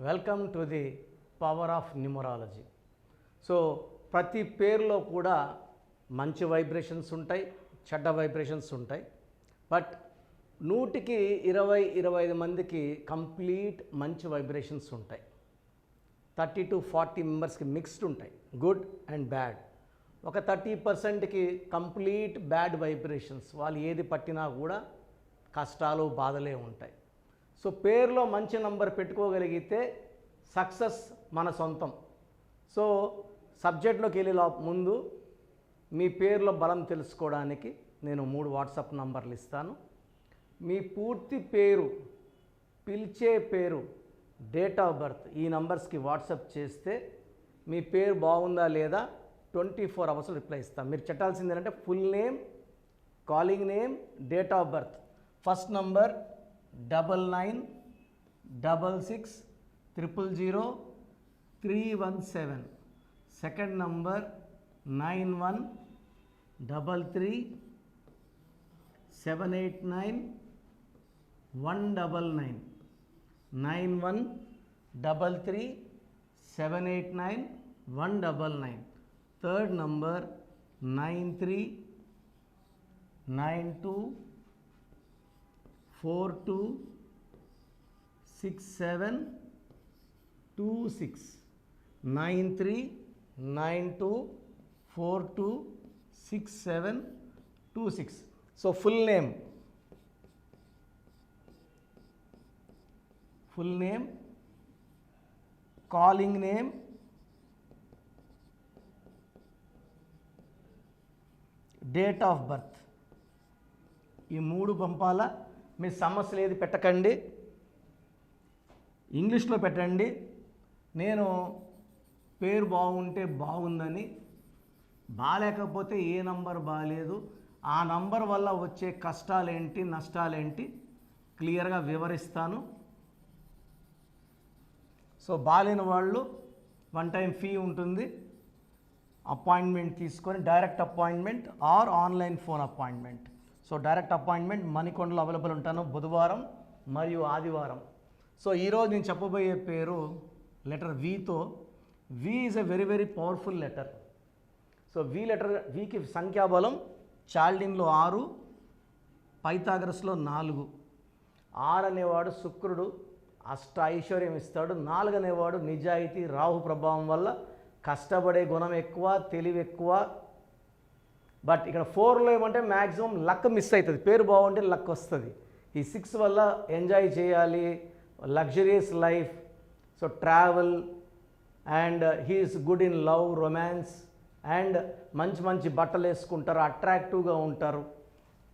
Welcome to the power of numerology. So ప్రతి పేరులో కూడా మంచి వైబ్రేషన్స్ ఉంటాయి, చెడ్డ వైబ్రేషన్స్ ఉంటాయి. బట్ 100కి 20-25 మందికి కంప్లీట్ మంచి వైబ్రేషన్స్ ఉంటాయి. 30 to 40 మెంబర్స్కి మిక్స్డ్ ఉంటాయి, గుడ్ అండ్ బ్యాడ్. ఒక 30%కి కంప్లీట్ బ్యాడ్ వైబ్రేషన్స్, వాళ్ళు ఏది పట్టినా కూడా కష్టాలు బాధలే ఉంటాయి. సో పేరులో మంచి నంబర్ పెట్టుకోగలిగితే సక్సెస్ మన సొంతం. సో సబ్జెక్ట్లోకి వెళ్ళే ముందు మీ పేరులో బలం తెలుసుకోవడానికి నేను 3 వాట్సాప్ నంబర్లు ఇస్తాను. మీ పూర్తి పేరు, పిలిచే పేరు, డేట్ ఆఫ్ బర్త్ ఈ నంబర్స్కి వాట్సాప్ చేస్తే మీ పేరు బాగుందా లేదా 24 అవర్స్లో రిప్లై ఇస్తాం. మీరు చెప్పాల్సింది ఏంటంటే full name, calling name, date of birth. First number 9966000317. Second number 9133789199. 9133789199. Third number 9392426726. 9392426726. So full name, calling name, date of birth ఈ 3 పంపాలా. మీ సమస్యలు ఏది పెట్టకండి, ఇంగ్లీష్లో పెట్టండి. నేను పేరు బాగుంటే బాగుందని, బాగాలేకపోతే ఏ నంబర్ బాగాలేదు, ఆ నంబర్ వల్ల వచ్చే కష్టాలేంటి నష్టాలేంటి క్లియర్గా వివరిస్తాను. సో బాగాలేని వాళ్ళు 1 టైం ఫీ ఉంటుంది, అపాయింట్మెంట్ తీసుకొని direct appointment or online phone appointment. So direct appointment మణికొండలో అవైలబుల్ ఉంటాను బుధవారం మరియు ఆదివారం. సో ఈరోజు నేను చెప్పబోయే పేరు లెటర్ వితో. V is a very very powerful letter. So వికి సంఖ్యాబలం చాల్డిన్లో 6, పైథాగరస్లో 4. 6 అనేవాడు శుక్రుడు, అష్ట ఐశ్వర్యం ఇస్తాడు. 4 అనేవాడు నిజాయితీ, రాహు ప్రభావం వల్ల కష్టపడే గుణం ఎక్కువ, తెలివి ఎక్కువ. బట్ ఇక్కడ 4లో ఏమంటే మ్యాక్సిమం లక్ మిస్ అవుతుంది. పేరు బాగుంటే లక్ వస్తుంది. ఈ 6 వల్ల ఎంజాయ్ చేయాలి, luxurious life, so travel, and he's good in love, romance, and మంచి మంచి బట్టలు వేసుకుంటారు, అట్రాక్టివ్గా ఉంటారు.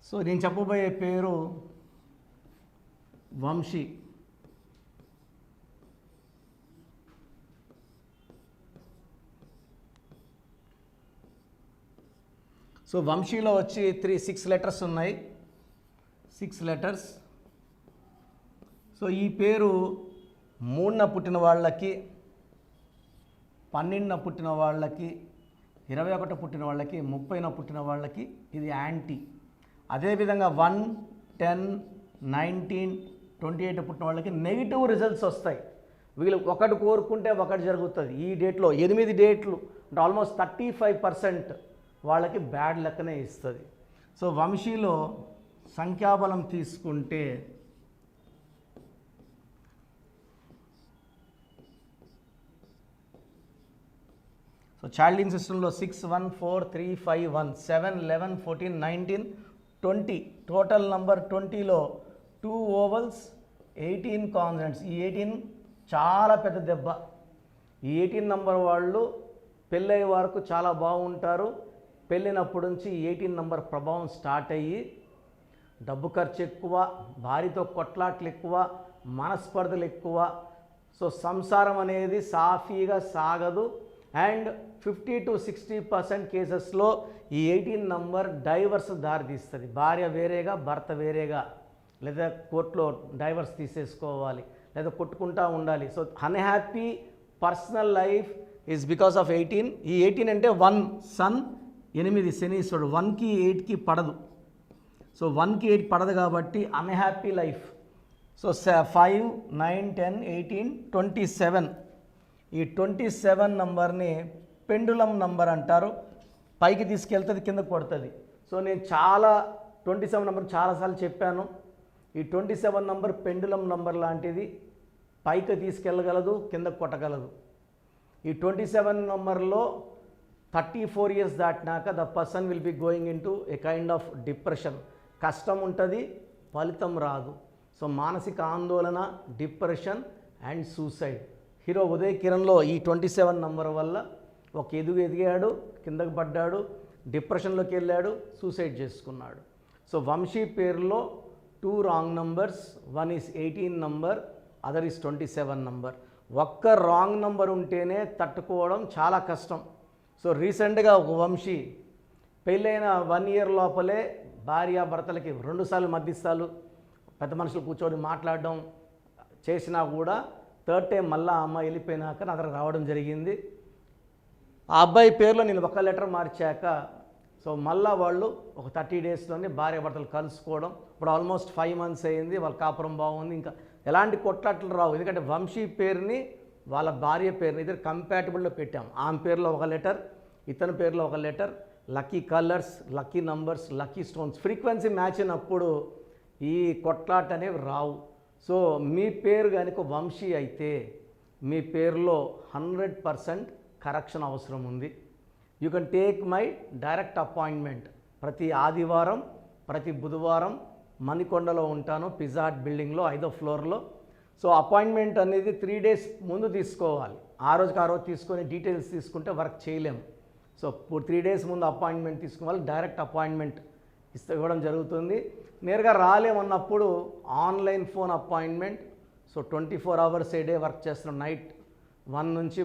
సో నేను చెప్పబోయే పేరు వంశీ. సో వంశీలో వచ్చి 6 లెటర్స్ ఉన్నాయి, 6 లెటర్స్. సో ఈ పేరు 3న పుట్టిన వాళ్ళకి, 12న పుట్టిన వాళ్ళకి, 21 పుట్టిన వాళ్ళకి, 30న పుట్టిన వాళ్ళకి ఇది యాంటీ. అదేవిధంగా 1, 10, 19, 28 పుట్టిన వాళ్ళకి నెగిటివ్ రిజల్ట్స్ వస్తాయి. వీళ్ళు ఒకటి కోరుకుంటే ఒకటి జరుగుతుంది. ఈ డేట్లో 8 డేట్లు అంటే ఆల్మోస్ట్ 35% వాళ్ళకి బ్యాడ్ లెక్కనే ఇస్తుంది. సో వంశీలో సంఖ్యాబలం తీసుకుంటే సో చాల్డిన్ సిస్టంలో 6, 1, 4, 3, 5, 1, 7, 11, 14, 19, 20. టోటల్ నంబర్ 20లో 2 ఓవల్స్, 18 కాన్సనెంట్స్. ఈ 18 చాలా పెద్ద దెబ్బ. ఈ 18 నంబర్ వాళ్ళు పెళ్ళయ్యే వరకు చాలా బాగుంటారు. పెళ్ళినప్పటి నుంచి 18 నంబర్ ప్రభావం స్టార్ట్ అయ్యి డబ్బు ఖర్చు ఎక్కువ, భార్యతో కొట్లాట్లు ఎక్కువ, మనస్పర్ధలు ఎక్కువ. సో సంసారం అనేది సాఫీగా సాగదు. అండ్ 50 to 60% కేసెస్లో ఈ 18 నంబర్ డైవర్స్ దారితీస్తుంది. భార్య వేరేగా, భర్త వేరేగా, లేదా కోర్టులో డైవర్స్ తీసేసుకోవాలి, లేదా కొట్టుకుంటూ ఉండాలి. So unhappy personal life is because of 18. ఈ 18 అంటే 1 సన్, 8 శనీశ్వరుడు. 1కి 8కి పడదు. సో 1కి 8 పడదు కాబట్టి అన్హ్యాపీ లైఫ్. సో 5, 9, 10, 18, 27 ఈ 27 నంబర్ని పెండులం నంబర్ అంటారు. పైకి తీసుకెళ్తుంది, కింద కొడుతుంది. సో నేను 27 నంబర్ చాలాసార్లు చెప్పాను. ఈ 27 నంబర్ పెండులం నంబర్ లాంటిది, పైకి తీసుకెళ్ళగలదు, కింద కొట్టగలదు. ఈ 27 నంబర్లో 34 ఇయర్స్ దాటినాక the person will be going in to a kind of depression. కష్టం ఉంటుంది, ఫలితం రాదు. సో మానసిక ఆందోళన, depression and suicide. Hero Uday కిరణ్లో ఈ 27 నంబర్ వల్ల ఒక ఎదిగాడు, కిందకు పడ్డాడు, డిప్రెషన్లోకి వెళ్ళాడు, సూసైడ్ చేసుకున్నాడు. సో వంశీ పేరులో 2 wrong numbers, 1 is 18 number, other is 27 number. ఒక్క రాంగ్ నంబర్ ఉంటేనే తట్టుకోవడం చాలా కష్టం. సో రీసెంట్గా ఒక వంశీ పెళ్ళైన 1 ఇయర్ లోపలే భార్యాభర్తలకి 2 సార్లు మధ్యస్థాలు పెద్ద మనుషులు కూర్చొని మాట్లాడడం చేసినా కూడా థర్డ్ టైం మళ్ళీ ఆ అమ్మాయి వెళ్ళిపోయినాక నా దగ్గర రావడం జరిగింది. ఆ అబ్బాయి పేరులో నేను ఒక లెటర్ మార్చాక సో మళ్ళీ వాళ్ళు ఒక 30 డేస్లోనే భార్యాభర్తలు కలుసుకోవడం. ఇప్పుడు ఆల్మోస్ట్ 5 మంత్స్ అయింది, వాళ్ళ కాపురం బాగుంది, ఇంకా ఎలాంటి కొట్లాట్లు రావు. ఎందుకంటే వంశీ పేరుని వాళ్ళ భార్య పేరుని ఇద్దరు కంపాటబుల్లో పెట్టాం. ఆమె పేరులో ఒక లెటర్, ఇతని పేరులో ఒక letter. Lucky colours, lucky numbers, lucky stones frequency match అయినప్పుడు ఈ కొట్లాట అనేవి రావు. సో మీ పేరు కనుక వంశీ అయితే మీ పేరులో 100% కరెక్షన్ అవసరం ఉంది. You can take my direct appointment. ప్రతి ఆదివారం, ప్రతి బుధవారం మణికొండలో ఉంటాను, పిజ్జా హట్ బిల్డింగ్లో 5వ ఫ్లోర్లో. సో అపాయింట్మెంట్ అనేది 3 డేస్ ముందు తీసుకోవాలి. ఆ రోజుకి ఆ రోజు తీసుకొని డీటెయిల్స్ తీసుకుంటే వర్క్ చేయలేము. సో 3 డేస్ ముందు అపాయింట్మెంట్ తీసుకోవాలి. డైరెక్ట్ అపాయింట్మెంట్ ఇవ్వడం జరుగుతుంది. నేరుగా రాలేమన్నప్పుడు online phone appointment. So 24 hours a day work చేస్తున్నాం. నైట్ 1 నుంచి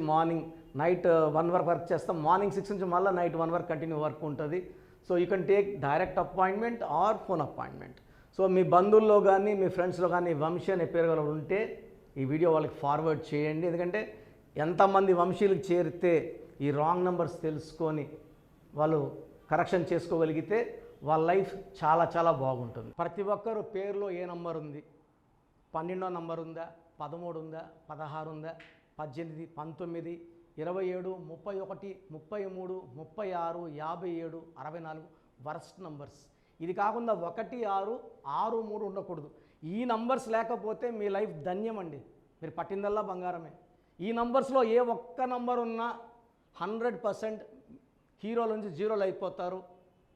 నైట్ 1 వరకు వర్క్ చేస్తాం. మార్నింగ్ 6 నుంచి మళ్ళీ నైట్ 1 వరకు కంటిన్యూ వర్క్ ఉంటుంది. So you can take direct appointment or phone appointment. So మీ బంధువుల్లో కానీ మీ ఫ్రెండ్స్లో కానీ వంశీ అనే పేరు గల ఉంటే ఈ వీడియో వాళ్ళకి ఫార్వర్డ్ చేయండి. ఎందుకంటే ఎంతమంది వంశీలకు చేరితే ఈ రాంగ్ నెంబర్స్ తెలుసుకొని వాళ్ళు కరెక్షన్ చేసుకోగలిగితే వాళ్ళ లైఫ్ చాలా చాలా బాగుంటుంది. ప్రతి ఒక్కరు పేరులో ఏ నంబర్ ఉంది? 12వ నంబర్ ఉందా, 13 ఉందా, 16 ఉందా, 18, 19, 27, 31, 33, 36, 57, 64 వర్స్ట్ నంబర్స్. ఇది కాకుండా 1, 6, 6, 3 ఉండకూడదు. ఈ నంబర్స్ లేకపోతే మీ లైఫ్ ధన్యం అండి. మీరు పట్టిందల్లా బంగారమే. ఈ నంబర్స్లో ఏ ఒక్క నంబర్ ఉన్నా 100% హీరోల నుంచి జీరోలు అయిపోతారు,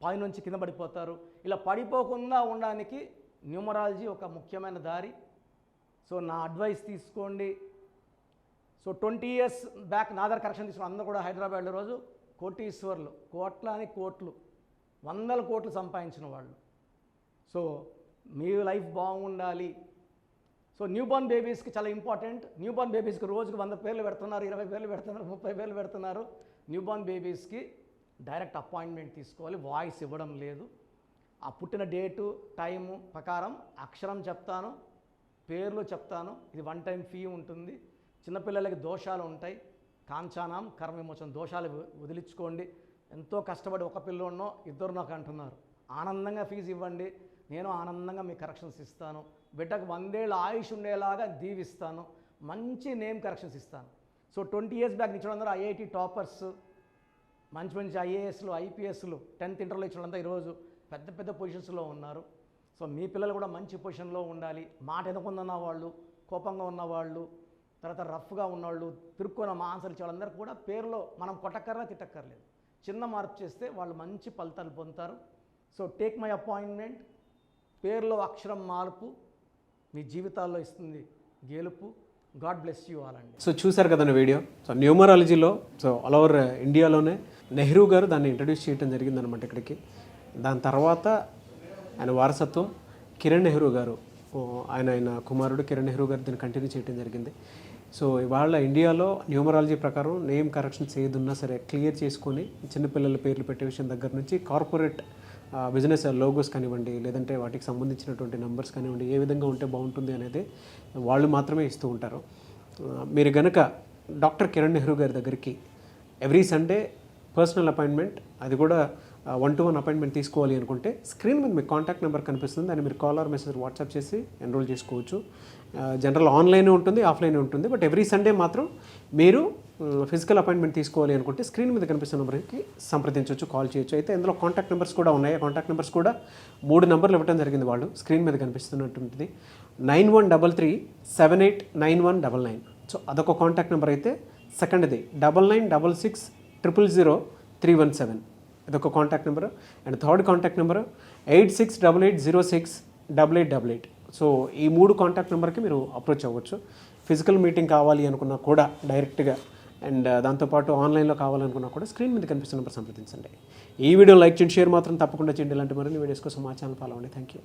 పై నుంచి కింద పడిపోతారు. ఇలా పడిపోకుండా ఉండడానికి న్యూమరాలజీ ఒక ముఖ్యమైన దారి. సో నా అడ్వైస్ తీసుకోండి. సో 20 ఇయర్స్ బ్యాక్ నా దగ్గర కరెక్షన్ తీసుకున్న అందరూ కూడా హైదరాబాద్లో రోజు కోటీశ్వర్లు, కోట్లు 100 కోట్లు సంపాదించిన వాళ్ళు. సో మీ లైఫ్ బాగుండాలి. సో న్యూబార్న్ బేబీస్కి చాలా ఇంపార్టెంట్. న్యూబార్న్ బేబీస్కి రోజుకి 100 పేర్లు పెడుతున్నారు, 20 పేర్లు పెడుతున్నారు, 30 పేర్లు పెడుతున్నారు. న్యూబార్న్ బేబీస్కి డైరెక్ట్ అపాయింట్మెంట్ తీసుకోవాలి. వాయిస్ ఇవ్వడం లేదు. ఆ పుట్టిన డేటు టైము ప్రకారం అక్షరం చెప్తాను, పేర్లు చెప్తాను. ఇది 1 టైం ఫీ ఉంటుంది. చిన్నపిల్లలకి దోషాలు ఉంటాయి. కాంచానాం కర్మ విమోచన దోషాలు వదిలించుకోండి. ఎంతో కష్టపడి ఒక పిల్లోన్నో 2 నాకు అంటున్నారు. ఆనందంగా ఫీజు ఇవ్వండి, నేను ఆనందంగా మీ కరెక్షన్స్ ఇస్తాను. బిడ్డకు 100 ఏళ్ళ ఆయుష్ ఉండేలాగా దీవిస్తాను. మంచి నేమ్ కరెక్షన్స్ ఇస్తాను. సో 20 ఇయర్స్ బ్యాక్ ఇచ్చిన అందరూ ఐఐటి టాపర్స్, మంచి ఐఏఎస్లు, ఐపీఎస్లు, 10th ఇంటర్లో ఇచ్చిన వాళ్ళంతా ఈరోజు పెద్ద పొజిషన్స్లో ఉన్నారు. సో మీ పిల్లలు కూడా మంచి పొజిషన్లో ఉండాలి. మాట ఎదుకున్న వాళ్ళు, కోపంగా ఉన్నవాళ్ళు, తర్వాత రఫ్గా ఉన్నవాళ్ళు, తిరుక్కున్న ఆన్సర్ ఇచ్చే వాళ్ళందరూ కూడా పేరులో మనం కొట్టక్కర్లా, తిట్టక్కర్లేదు. చిన్న మార్పు చేస్తే వాళ్ళు మంచి ఫలితాలు పొందుతారు. So take my appointment. పేరులో అక్షరం మార్పు మీ జీవితాల్లో ఇస్తుంది గెలుపు. గాడ్ బ్లెస్ యూ ఆల్ అండి. సో చూసారు కదండి వీడియో. సో న్యూమరాలజీలో సో ఆల్ ఓవర్ ఇండియాలోనే నెహ్రూ గారు దాన్ని ఇంట్రడ్యూస్ చేయడం జరిగిందనమాట ఇక్కడికి. దాని తర్వాత ఆయన వారసత్వం కిరణ్ నెహ్రూ గారు, ఆయన కుమారుడు కిరణ్ నెహ్రూ గారు దీన్ని కంటిన్యూ చేయడం జరిగింది. సో ఇవాళ ఇండియాలో న్యూమరాలజీ ప్రకారం నేమ్ కరెక్షన్స్ ఏదున్నా సరే క్లియర్ చేసుకొని చిన్నపిల్లల పేర్లు పెట్టే విషయం దగ్గర నుంచి కార్పొరేట్ బిజినెస్ లోగోస్ కానివ్వండి, లేదంటే వాటికి సంబంధించినటువంటి నెంబర్స్ కానివ్వండి, ఏ విధంగా ఉంటే బాగుంటుంది అనేది వాళ్ళు మాత్రమే ఇస్తూ ఉంటారు. మీరు గనక డాక్టర్ కిరణ్ నెహ్రూ గారి దగ్గరికి ఎవ్రీ సండే పర్సనల్ అపాయింట్మెంట్, అది కూడా 1-to-1 అపాయింట్మెంట్ తీసుకోవాలి అనుకుంటే స్క్రీన్ మీద మీకు కాంటాక్ట్ నెంబర్ కనిపిస్తుంది, దాన్ని మీరు కాల్ ఆర్ మెసేజ్ వాట్సాప్ చేసి ఎన్రోల్ చేసుకోవచ్చు. జనరల్ ఆన్లైన్ ఉంటుంది, ఆఫ్లైన్ ఉంటుంది. బట్ ఎవ్రీ సండే మాత్రం మీరు ఫిజికల్ అపాయింట్మెంట్ తీసుకోవాలి అనుకుంటే స్క్రీన్ మీద కనిపిస్తున్న నెంబర్కి సంప్రదించవచ్చు, కాల్ చేయొచ్చు. అయితే ఇందులో కాంటాక్ట్ నెంబర్స్ కూడా ఉన్నాయి. కాంటాక్ట్ నెంబర్స్ కూడా 3 నెంబర్లు ఇవ్వడం జరిగింది వాళ్ళు, స్క్రీన్ మీద కనిపిస్తున్నటువంటిది 9133789199. సో అదొక కాంటాక్ట్ నెంబర్. అయితే సెకండ్ది 9966000317, ఇదొక contact number. And third contact number 8688068888. So ఈ 3 కాంటాక్ట్ నెంబర్కి మీరు అప్రోచ్ అవ్వచ్చు. ఫిజికల్ మీటింగ్ కావాలి అనుకున్నా కూడా డైరెక్ట్గా, అండ్ దాంతోపాటు ఆన్లైన్లో కావాలనుకున్నా కూడా స్క్రీన్ మీద కనిపిస్తున్న నెంబర్ సంప్రదించండి. ఈ వీడియో లైక్ చేయండి, షేర్ మాత్రం తప్పకుండా చేయండి. ఇలాంటి మరిన్ని వీడియోస్ కోసం మా ఛానల్ ఫాలో అవ్వండి. Thank you.